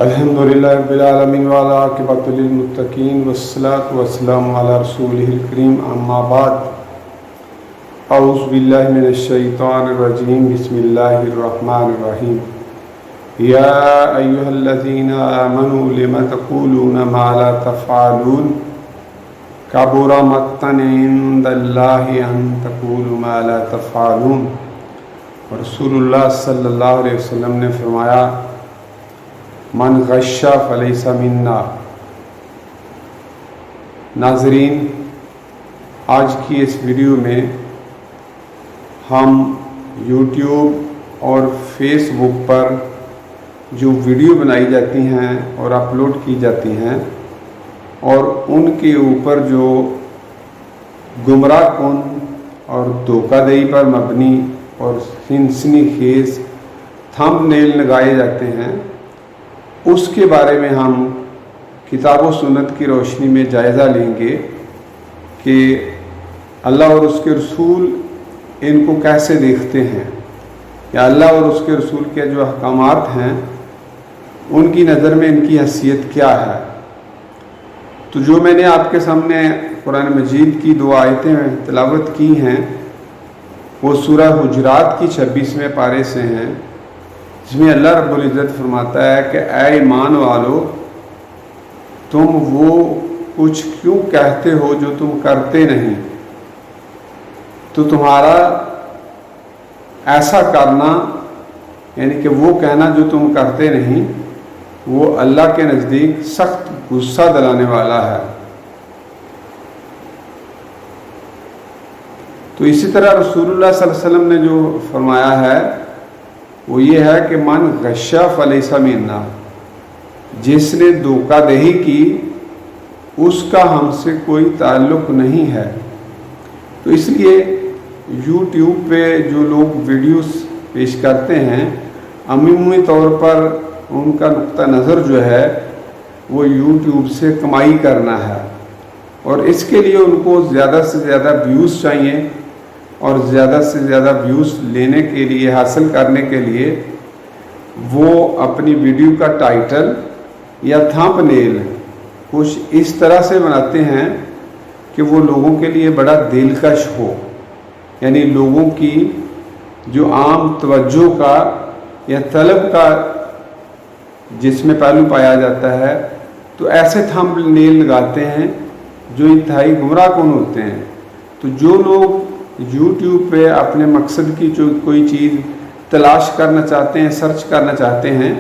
الحمدللہ رب العالمین والعاقبۃ للمتقین والصلاۃ والسلام علی رسولہ الکریم اما بعد اعوذ باللہ من الشیطان الرجیم بسم اللہ الرحمن الرحیم یا ایہا الذین آمنوا لم تقولون ما لا تفعلون کبر مقتا عند اللہ ان تقولوا ما لا تفعلون۔ رسول اللہ صلی اللہ علیہ وسلم نے فرمایا من غش فلیس منا۔ ناظرین، آج کی اس ویڈیو میں ہم یوٹیوب اور فیس بک پر جو ویڈیو بنائی جاتی ہیں اور اپلوڈ کی جاتی ہیں اور ان کے اوپر جو گمراہ کن اور دھوکہ دہی پر مبنی اور سنسنی خیز تھمب نیل لگائے جاتے ہیں، اس کے بارے میں ہم کتاب و سنت کی روشنی میں جائزہ لیں گے کہ اللہ اور اس کے رسول ان کو کیسے دیکھتے ہیں، یا اللہ اور اس کے رسول کے جو احکامات ہیں ان کی نظر میں ان کی حیثیت کیا ہے۔ تو جو میں نے آپ کے سامنے قرآن مجید کی دو آیتیں تلاوت کی ہیں وہ سورہ حجرات کی 26ویں پارے سے ہیں، جس میں اللہ رب العزت فرماتا ہے کہ اے ایمان والو، تم وہ کچھ کیوں کہتے ہو جو تم کرتے نہیں؟ تو تمہارا ایسا کرنا، یعنی کہ وہ کہنا جو تم کرتے نہیں، وہ اللہ کے نزدیک سخت غصہ دلانے والا ہے۔ تو اسی طرح رسول اللہ صلی اللہ علیہ وسلم نے جو فرمایا ہے وہ یہ ہے کہ من غش فلیس منا، جس نے دھوکہ دہی کی اس کا ہم سے کوئی تعلق نہیں ہے۔ تو اس لیے یوٹیوب پہ جو لوگ ویڈیوز پیش کرتے ہیں، عمومی طور پر ان کا نقطہ نظر جو ہے وہ یوٹیوب سے کمائی کرنا ہے، اور اس کے لیے ان کو زیادہ سے زیادہ ویوز چاہیے، اور زیادہ سے زیادہ ویوز لینے کے لیے، حاصل کرنے کے لیے وہ اپنی ویڈیو کا ٹائٹل یا تھمب نیل کچھ اس طرح سے بناتے ہیں کہ وہ لوگوں کے لیے بڑا دلکش ہو، یعنی لوگوں کی جو عام توجہ کا یا طلب کا جس میں پہلو پایا جاتا ہے، تو ایسے تھمب نیل لگاتے ہیں جو انتہائی گمراہ کن ہوتے ہیں۔ تو جو لوگ یوٹیوب پہ اپنے مقصد کی جو کوئی چیز تلاش کرنا چاہتے ہیں، سرچ کرنا چاہتے ہیں،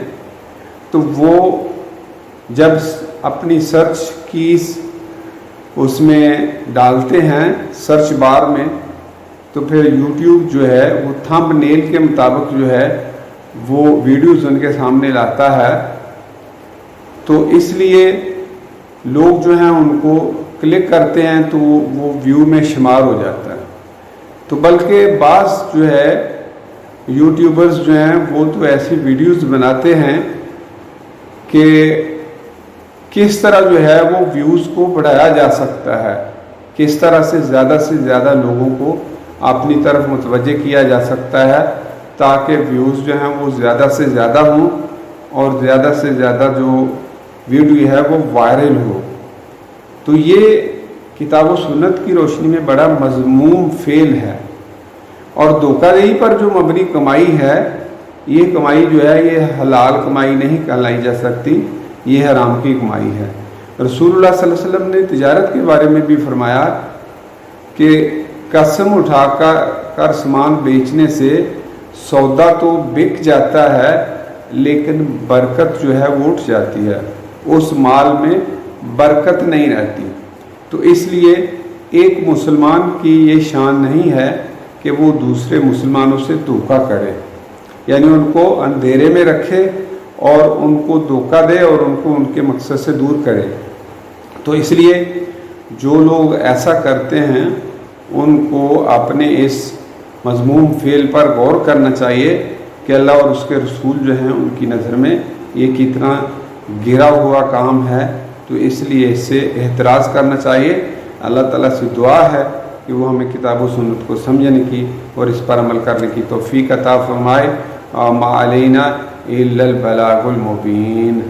تو وہ جب اپنی سرچ کیز اس میں ڈالتے ہیں سرچ بار میں، تو پھر یوٹیوب جو ہے وہ تھمب نیل کے مطابق جو ہے وہ ویڈیوز ان کے سامنے لاتا ہے۔ تو اس لیے لوگ جو ہیں ان کو کلک کرتے ہیں تو وہ ویو میں شمار ہو جاتا ہے۔ تو بلکہ بعض جو ہے یوٹیوبرز جو ہیں وہ تو ایسی ویڈیوز بناتے ہیں کہ کس طرح جو ہے وہ ویوز کو بڑھایا جا سکتا ہے، کس طرح سے زیادہ لوگوں کو اپنی طرف متوجہ کیا جا سکتا ہے تاکہ ویوز جو ہیں وہ زیادہ سے زیادہ ہوں اور زیادہ سے زیادہ جو ویڈیو ہے وہ وائرل ہو۔ تو یہ کتاب و سنت کی روشنی میں بڑا مذموم فعل ہے، اور دھوکہ دہی پر جو مبنی کمائی ہے، یہ کمائی جو ہے یہ حلال کمائی نہیں کہلائی جا سکتی، یہ حرام کی کمائی ہے۔ رسول اللہ صلی اللہ علیہ وسلم نے تجارت کے بارے میں بھی فرمایا کہ قسم اٹھا کر سامان بیچنے سے سودا تو بک جاتا ہے لیکن برکت جو ہے وہ اٹھ جاتی ہے، اس مال میں برکت نہیں رہتی۔ تو اس لیے ایک مسلمان کی یہ شان نہیں ہے کہ وہ دوسرے مسلمانوں سے دھوکہ کرے، یعنی ان کو اندھیرے میں رکھے اور ان کو دھوکہ دے اور ان کو ان کے مقصد سے دور کرے۔ تو اس لیے جو لوگ ایسا کرتے ہیں ان کو اپنے اس مذموم فعل پر غور کرنا چاہیے کہ اللہ اور اس کے رسول جو ہیں ان کی نظر میں یہ کتنا گرا ہوا کام ہے۔ تو اس لیے اس سے احتراز کرنا چاہیے۔ اللہ تعالیٰ سے دعا ہے کہ وہ ہمیں کتاب و سنت کو سمجھنے کی اور اس پر عمل کرنے کی توفیق عطا فرمائے۔ ما علینا الا البلاغ المبین۔